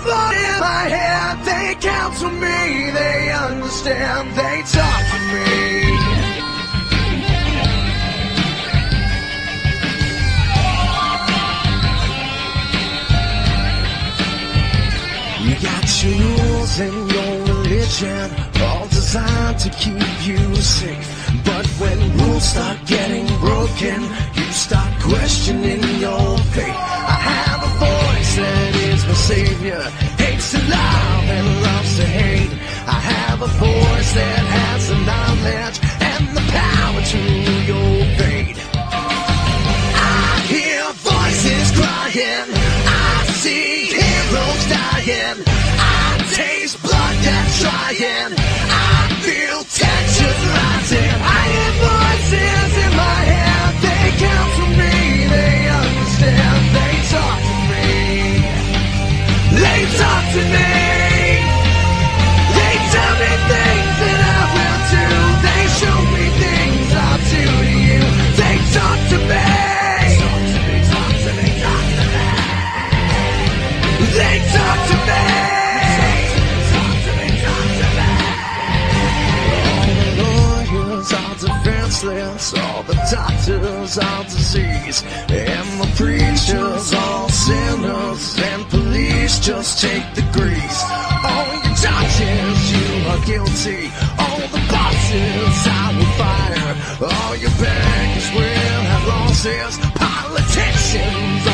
thought in my head, they counsel me, they understand, they talk to me. You got your rules and your religion, all designed to keep you safe. But when rules start getting broken, you start questioning your faith. I have a voice that is my savior, hates to love and loves to hate. I have a voice that has the knowledge and the power to your fate. I hear voices crying, I see heroes dying, I taste blood that's trying, I feel tension rising. I hear voices in my head, they counsel me, they understand, they talk to me. They talk to me. They tell me things that I will do. They show me things I'll do to you. They talk to me. Talk to me, talk to me, talk to me. They talk to me. Talk to me, talk to me. All the lawyers are defenseless, all the doctors are diseased, and the preachers all sinners, and police just take the grease. All your judges, you are guilty. All the bosses I will fire. All your bankers will have losses. Politicians